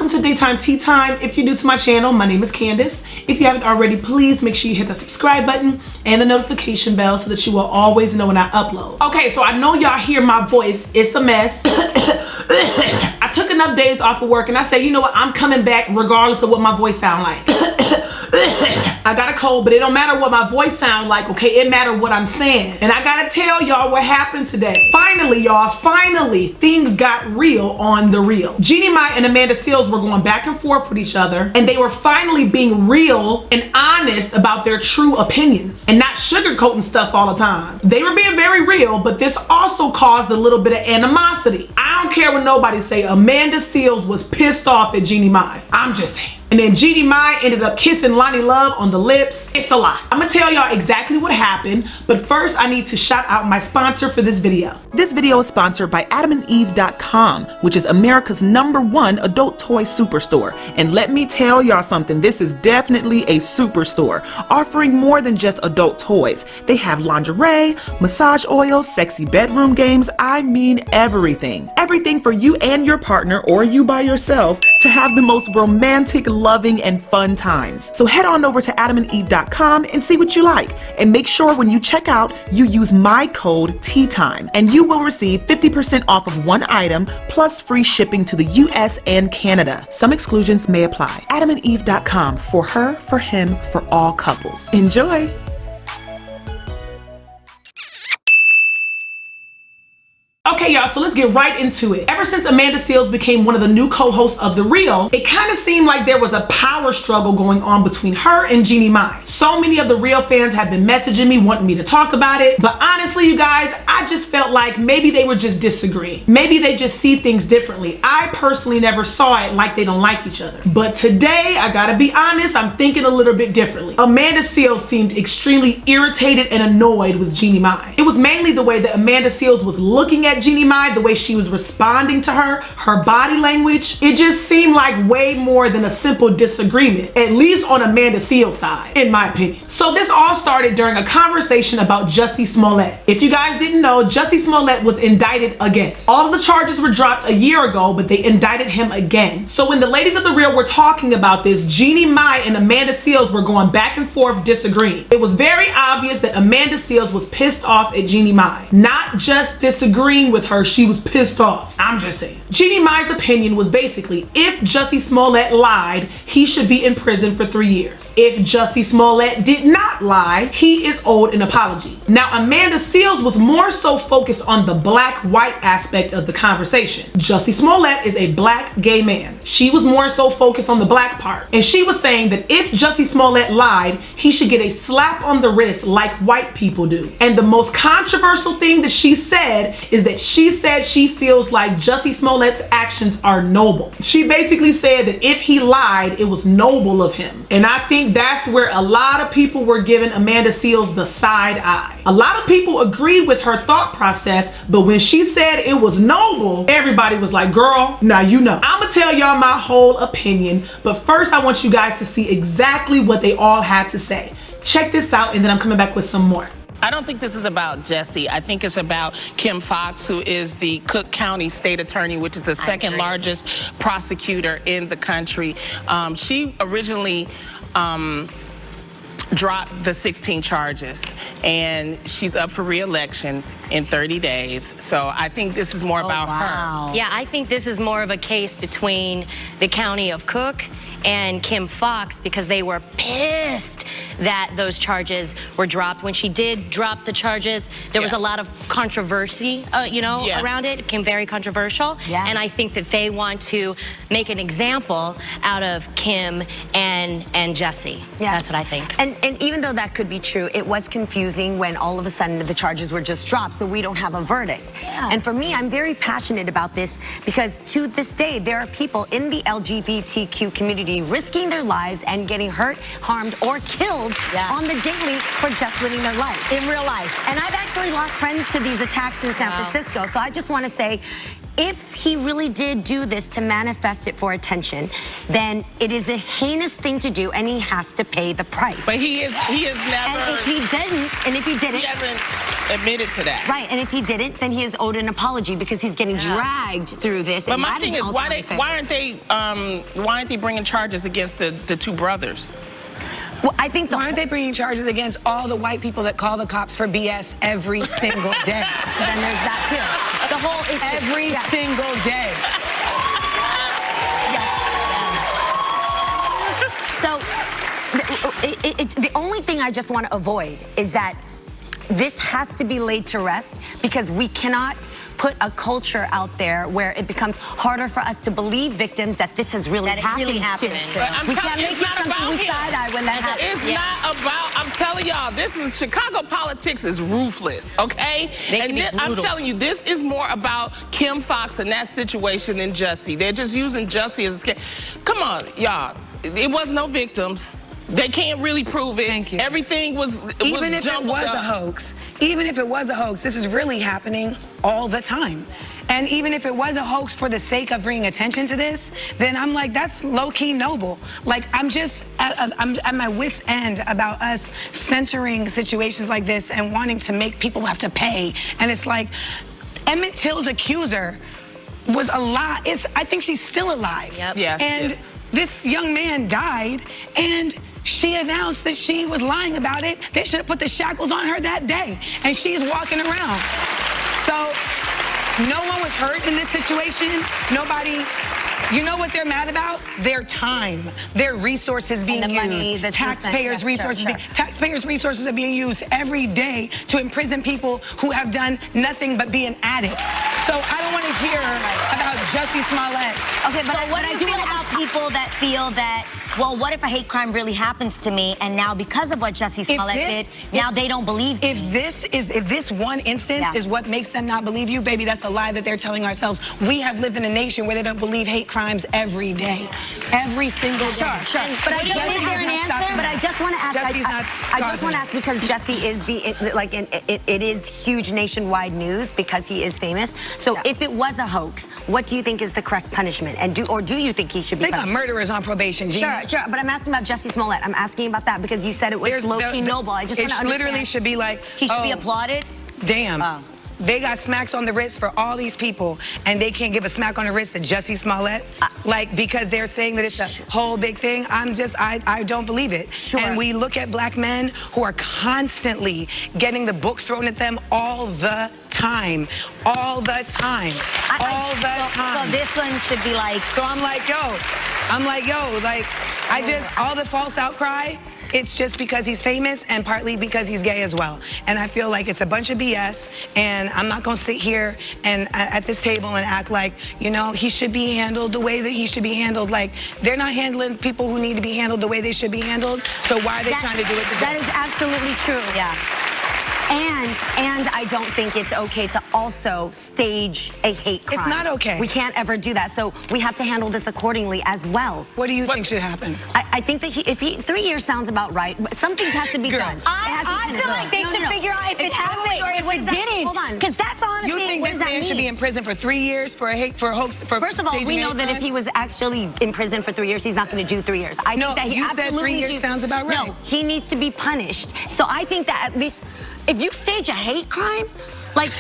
welcome to Daytime Tea Time. If you're new to my channel, my name is Candice. If you haven't already, please make sure you hit the subscribe button and the notification bell so that you will always know when I upload. Okay, so I know y'all hear my voice. It's a mess. I took enough days off of work and I said, you know what, I'm coming back regardless of what my voice sound like. I got a cold, but it don't matter what my voice sound like, okay? It matter what I'm saying. And I gotta tell y'all what happened today. Finally, y'all, finally, things got real on The Real. Jeannie Mai and Amanda Seales were going back and forth with each other, and they were finally being real and honest about their true opinions and not sugarcoating stuff all the time. They were being very real, but this also caused a little bit of animosity. I don't care what nobody say, Amanda Seales was pissed off at Jeannie Mai. I'm just saying. And then Jeannie Mai ended up kissing Loni Love on the lips. It's a lot. I'm gonna tell y'all exactly what happened, but first I need to shout out my sponsor for this video. This video is sponsored by AdamandEve.com, which is America's #1 adult toy superstore. And let me tell y'all something, this is definitely a superstore, offering more than just adult toys. They have lingerie, massage oils, sexy bedroom games, I mean everything. Everything for you and your partner, or you by yourself, to have the most romantic, loving, and fun times. So head on over to AdamandEve.com and see what you like. And make sure when you check out, you use my code TEATIME, and you will receive 50% off of one item, plus free shipping to the US and Canada. Some exclusions may apply. AdamandEve.com, for her, for him, for all couples. Enjoy! Okay, y'all, so let's get right into it. Ever since Amanda Seales became one of the new co-hosts of The Real, it kind of seemed like there was a power struggle going on between her and Jeannie Mai. So many of The Real fans have been messaging me, wanting me to talk about it, but honestly, you guys, I just felt like maybe they were just disagreeing. Maybe they just see things differently. I personally never saw it like they don't like each other. But today, I gotta be honest, I'm thinking a little bit differently. Amanda Seales seemed extremely irritated and annoyed with Jeannie Mai. It was mainly the way that Amanda Seales was looking at Jeannie Mai, the way she was responding to her, her body language. It just seemed like way more than a simple disagreement, at least on Amanda Seales' side, in my opinion. So this all started during a conversation about Jussie Smollett. If you guys didn't know, Jussie Smollett was indicted again. All of the charges were dropped a year ago, but they indicted him again. So when the ladies of The Real were talking about this, Jeannie Mai and Amanda Seales were going back and forth disagreeing. It was very obvious that Amanda Seales was pissed off at Jeannie Mai, not just disagreeing with her, she was pissed off. I'm just saying. Jeannie Mai's opinion was basically, if Jussie Smollett lied, he should be in prison for 3 years. If Jussie Smollett did not lie, he is owed an apology. Now, Amanda Seales was more so focused on the black-white aspect of the conversation. Jussie Smollett is a black gay man. She was more so focused on the black part. And she was saying that if Jussie Smollett lied, he should get a slap on the wrist like white people do. And the most controversial thing that she said is that she said she feels like Jussie Smollett's actions are noble. She basically said that if he lied, it was noble of him. And I think that's where a lot of people were giving Amanda Seales the side eye. A lot of people agreed with her thought process, but when she said it was noble, everybody was like, girl, now you know. I'm gonna tell y'all my whole opinion, but first I want you guys to see exactly what they all had to say. Check this out, and then I'm coming back with some more. I don't think this is about Jussie. I think it's about Kim Foxx, who is the Cook County State Attorney, which is the second largest prosecutor in the country. She originally dropped the 16 charges, and she's up for re-election in 30 days. So I think this is more about her. Yeah, I think this is more of a case between the county of Cook and Kim Foxx, because they were pissed that those charges were dropped. When she did drop the charges, there was a lot of controversy, around it. It became very controversial. And I think that they want to make an example out of Kim and Jussie. That's what I think. And even though that could be true, it was confusing when all of a sudden the charges were just dropped, so we don't have a verdict. And for me, I'm very passionate about this because to this day, there are people in the LGBTQ community risking their lives and getting hurt, harmed, or killed on the daily for just living their life. In real life. And I've actually lost friends to these attacks in San Francisco, so I just want to say, if he really did do this to manifest it for attention, then it is a heinous thing to do, and he has to pay the price. But he is never. And if he didn't, he hasn't admitted to that. Right, and if he didn't, then he is owed an apology because he's getting dragged through this. But and my that thing is, also why unfair. aren't they bringing charges against the two brothers? Well, I think why aren't they bringing charges against all the white people that call the cops for BS every single day? Then there's that too. The whole issue. Every single day. Yes. So the only thing I just want to avoid is that this has to be laid to rest because we cannot put a culture out there where it becomes harder for us to believe victims that this has really happened to. We can't make it something we side-eye when that happens. It's not about, I'm telling y'all, this is, Chicago politics is ruthless, okay? I'm telling you, this is more about Kim Fox and that situation than Jussie. They're just using Jussie as a scare. Come on, y'all. It was no victims. They can't really prove it. Thank you. Everything was even if it was a hoax. Even if it was a hoax, this is really happening all the time. And even if it was a hoax for the sake of bringing attention to this, then I'm like, that's low-key noble. Like, I'm at my wit's end about us censoring situations like this and wanting to make people have to pay. And it's like, Emmett Till's accuser was alive. I think she's still alive. Yep. Yes, and this young man died, and she announced that she was lying about it. They should have put the shackles on her that day, and she's walking around. So no one was hurt in this situation. Nobody. You know what they're mad about? Their time, their resources being used. Money, the taxpayers' resources. Taxpayers' resources are being used every day to imprison people who have done nothing but be an addict. So I don't want to hear about Jussie Smollett. Okay, but so what do you feel about people that feel that, well, what if a hate crime really happens to me, and now because of what Jussie Smollett did, now they don't believe me? If this one instance is what makes them not believe you, baby, that's a lie that they're telling ourselves. We have lived in a nation where they don't believe hate crimes every day, every single day. Sure. But I just want to ask. I just want to ask because Jussie is it is huge nationwide news because he is famous. So if it was a hoax, what do you think is the correct punishment? And do you think he should be punished? They got murderers on probation, Jeannie. Sure, but I'm asking about Jussie Smollett. I'm asking about that because you said it was low-key noble. I just want to understand. It literally should be like, he should be applauded? Damn. Oh. They got smacks on the wrist for all these people, and they can't give a smack on the wrist to Jussie Smollett, like, because they're saying that it's a whole big thing. I don't believe it. Sure. And we look at black men who are constantly getting the book thrown at them all the time. All the time. All the time. So this one should be like... So I'm like, yo, all the false outcry, it's just because he's famous and partly because he's gay as well. And I feel like it's a bunch of BS, and I'm not gonna sit here and at this table and act like, you know, he should be handled the way that he should be handled. Like, they're not handling people who need to be handled the way they should be handled, so why are they trying to do it together? That is absolutely true. Yeah. And I don't think it's okay to also stage a hate crime. It's not okay. We can't ever do that. So we have to handle this accordingly as well. What do you think should happen? I think that 3 years sounds about right. But some things have to be done. I feel like they should figure out if it happened or if it didn't. Hold on. Because that's honestly... You think this man should be in prison for 3 years for a hoax? First of all, we know that if he was actually in prison for 3 years, he's not going to do 3 years. I think that he you said 3 years sounds about right. No, he needs to be punished. So I think that at least if you stage a hate crime, like,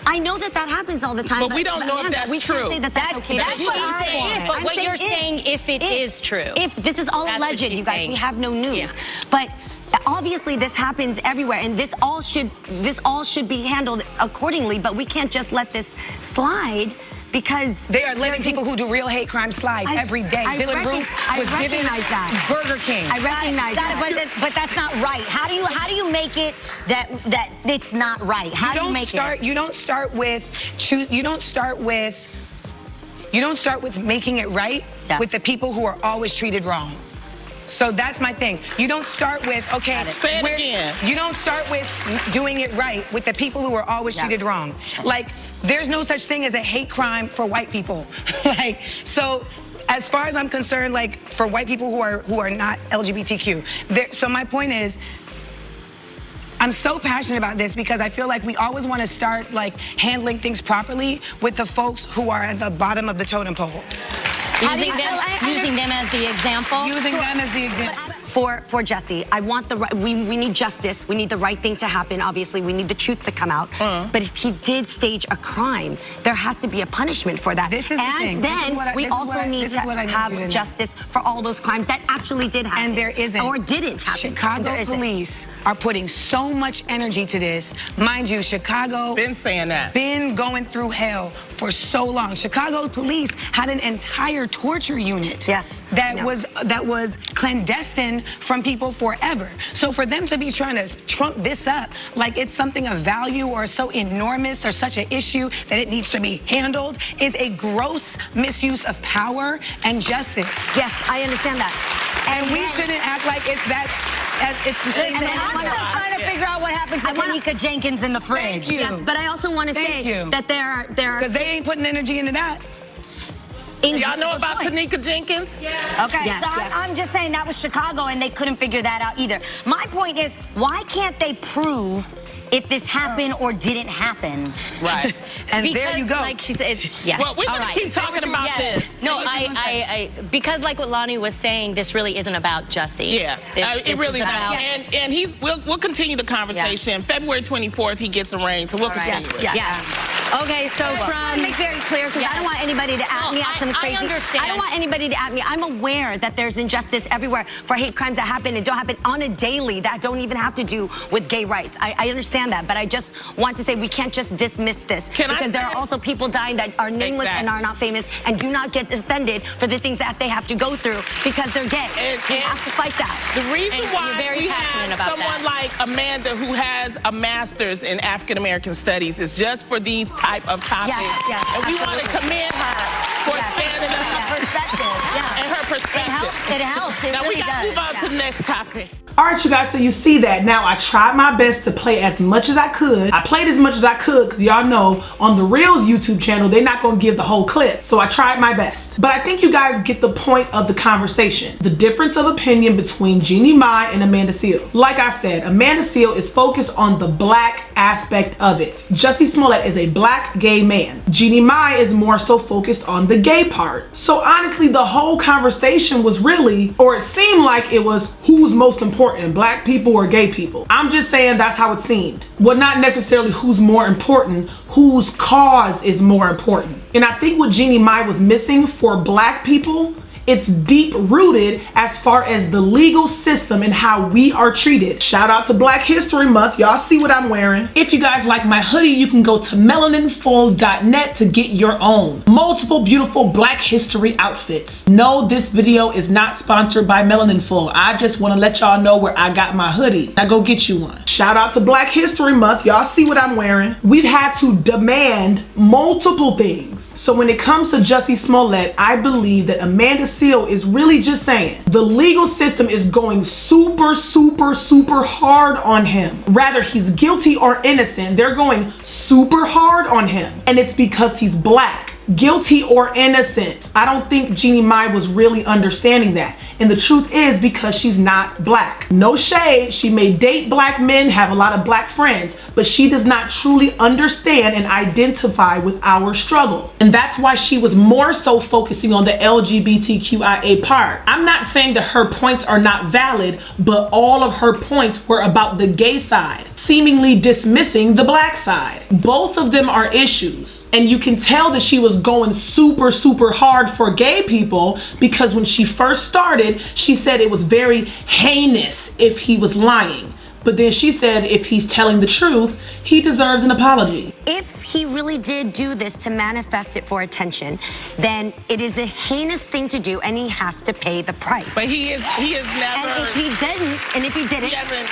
I know that happens all the time. But we don't know if that's we true. Can't say that that's okay. That's what I'm saying. But what you're saying, if it is true. If this is all alleged, you guys, saying. we have no news. Yeah. But obviously this happens everywhere, and this all should be handled accordingly. But we can't just let this slide. Because they are letting people who do real hate crimes slide every day. Dylan Roof was given Burger King. I recognize that. But that's not right. How do you make it that it's not right? How do you make it? You don't start with making it right with the people who are always treated wrong. So that's my thing. You don't start with, okay, say it again. You don't start with doing it right with the people who are always treated wrong. Like, there's no such thing as a hate crime for white people. Like, so as far as I'm concerned, like, for white people who are not LGBTQ. So my point is, I'm so passionate about this because I feel like we always want to start, like, handling things properly with the folks who are at the bottom of the totem pole. Using them as the example. Using them as the example. For Jesse, I want we need justice. We need the right thing to happen. Obviously, we need the truth to come out. But if he did stage a crime, there has to be a punishment for that. This is the thing. And then we also need to have justice for all those crimes that actually did happen. And there isn't. Or didn't happen. Chicago police are putting so much energy to this. Mind you, Chicago been saying that. Been going through hell for so long. Chicago police had an entire torture unit. Yes. That was clandestine from people forever. So for them to be trying to trump this up like it's something of value or so enormous or such an issue that it needs to be handled is a gross misuse of power and justice. Yes, I understand that. And we shouldn't act like it's that. It's the same. And I'm still trying to figure out what happened to Tanika Jenkins in the fridge. Yes, but I also want to say that there are because they ain't putting energy into that. Y'all know about Tanika Jenkins? Yeah. Okay, so I'm just saying that was Chicago and they couldn't figure that out either. My point is, why can't they prove if this happened or didn't happen? Right. And because, there you go. Like she said, yes. Well, we're gonna keep talking about this. No, because like what Loni was saying, this really isn't about Jesse. Yeah, it really is not. And we'll continue the conversation. February 24th, he gets arraigned, so we'll continue it. Yes. Okay, so I want to make very clear because I don't want anybody to at me on some crazy. I understand. I don't want anybody to at me. I'm aware that there's injustice everywhere for hate crimes that happen and don't happen on a daily that don't even have to do with gay rights. I understand that, but I just want to say we can't just dismiss this because there are also people dying that are nameless and are not famous and do not get defended for the things that they have to go through because they're gay. We have to fight that. The reason why we have someone like Amanda who has a master's in African American studies is just for these type of topics. Yes, and we want to commend her for standing up. Her perspective. And her perspective. It helps. It now really we got to move on to the next topic. All right, you guys, so you see that. Now, I tried my best to play as much as I could. I played as much as I could because y'all know on the Reels YouTube channel, they're not going to give the whole clip. So I tried my best. But I think you guys get the point of the conversation. The difference of opinion between Jeannie Mai and Amanda Seales. Like I said, Amanda Seales is focused on the black aspect of it. Jussie Smollett is a black gay man. Jeannie Mai is more so focused on the gay part. So honestly, the whole conversation was really, or it seemed like it was, who's most important, black people or gay people? I'm just saying that's how it seemed. Well, not necessarily who's more important, whose cause is more important. And I think what Jeannie Mai was missing for black people, it's deep rooted as far as the legal system and how we are treated. Shout out to Black History Month. Y'all see what I'm wearing. If you guys like my hoodie, you can go to melaninfull.net to get your own. Multiple beautiful Black history outfits. No, this video is not sponsored by Melanin Full. I just want to let y'all know where I got my hoodie. Now go get you one. Shout out to Black History Month. Y'all see what I'm wearing. We've had to demand multiple things. So when it comes to Jussie Smollett, I believe that Amanda Seales is really just saying the legal system is going super hard on him. Rather he's guilty or innocent, they're going super hard on him. And it's because he's black. Guilty or innocent. I don't think Jeannie Mai was really understanding that. And the truth is because she's not black. No shade, she may date black men, have a lot of black friends, but she does not truly understand and identify with our struggle. And that's why she was more so focusing on the LGBTQIA part. I'm not saying that her points are not valid, but all of her points were about the gay side, seemingly dismissing the black side. Both of them are issues. And you can tell that she was going super hard for gay people because when she first started, she said it was very heinous if he was lying. But then she said if he's telling the truth, he deserves an apology. If he really did do this to manifest it for attention, then it is a heinous thing to do and he has to pay the price. But he is never. And if he didn't, he hasn't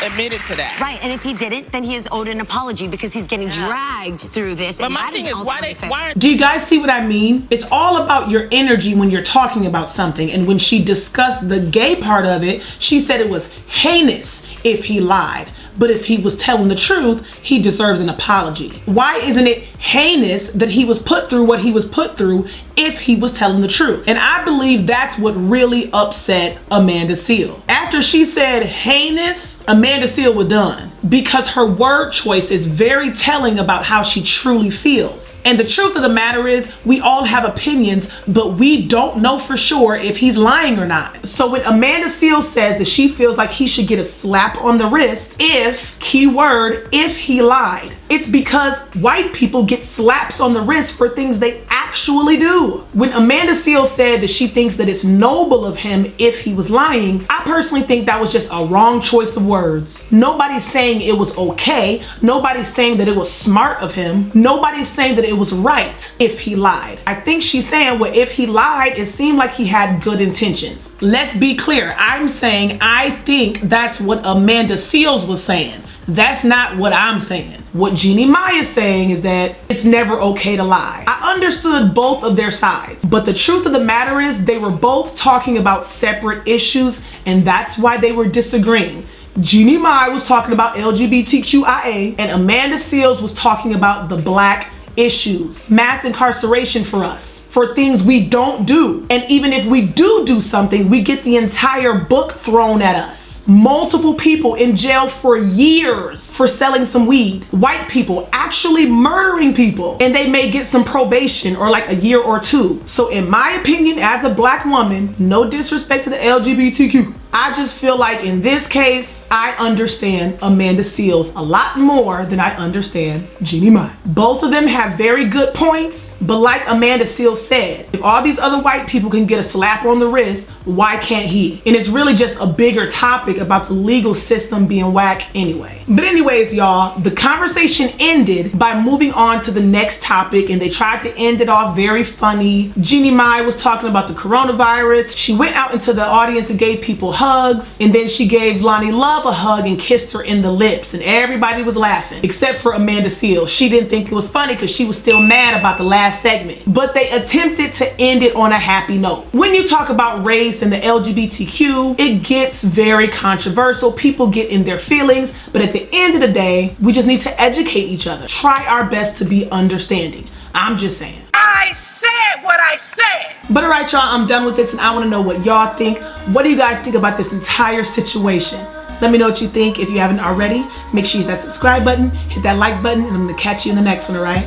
admitted to that. Right, and if he didn't, then he is owed an apology because he's getting dragged through this. But my thing is, why? Do you guys see what I mean? It's all about your energy when you're talking about something. And when she discussed the gay part of it, she said it was heinous if he lied. But if he was telling the truth, he deserves an apology. Why isn't it heinous that he was put through what he was put through if he was telling the truth? And I believe that's what really upset Amanda Seales. After she said heinous, Amanda Seales was done. because her word choice is very telling about how she truly feels. And the truth of the matter is, we all have opinions, but we don't know for sure if he's lying or not. So when Amanda Seales says that she feels like he should get a slap on the wrist if, keyword, if he lied, it's because white people get slaps on the wrist for things they actually do. When Amanda Seales said that she thinks that it's noble of him if he was lying, I personally think that was just a wrong choice of words. Nobody's saying it was okay. Nobody's saying that it was smart of him. Nobody's saying that it was right if he lied. I think she's saying, well, if he lied, it seemed like he had good intentions. Let's be clear. I'm saying I think that's what Amanda Seales was saying. That's not what I'm saying. What Jeannie Mai is saying is that it's never okay to lie. I understood both of their sides, but the truth of the matter is they were both talking about separate issues, and that's why they were disagreeing. Jeannie Mai was talking about LGBTQIA, and Amanda Seales was talking about the black issues. Mass incarceration for us, for things we don't do. And even if we do something, we get the entire book thrown at us. Multiple people in jail for years for selling some weed. White people actually murdering people, and they may get some probation or like a year or two. So in my opinion, as a black woman, no disrespect to the LGBTQ, I just feel like in this case, I understand Amanda Seales a lot more than I understand Jeannie Mai. Both of them have very good points, but like Amanda Seales said, if all these other white people can get a slap on the wrist, why can't he? And it's really just a bigger topic about the legal system being whack anyway. But anyways, y'all, the conversation ended by moving on to the next topic, and they tried to end it off very funny. Jeannie Mai was talking about the coronavirus. She went out into the audience and gave people hugs, and then she gave Loni Love a hug and kissed her in the lips, and everybody was laughing except for Amanda Seales. She didn't think it was funny because she was still mad about the last segment, but they attempted to end it on a happy note. When you talk about race and the LGBTQ, it gets very controversial. People get in their feelings, but at the end of the day, we just need to educate each other. Try our best to be understanding. I'm just saying. I said what I said. But all right, y'all, I'm done with this, and I want to know what y'all think. What do you guys think about this entire situation? Let me know what you think. If you haven't already, make sure you hit that subscribe button, hit that like button, and I'm gonna catch you in the next one, all right?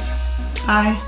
Bye.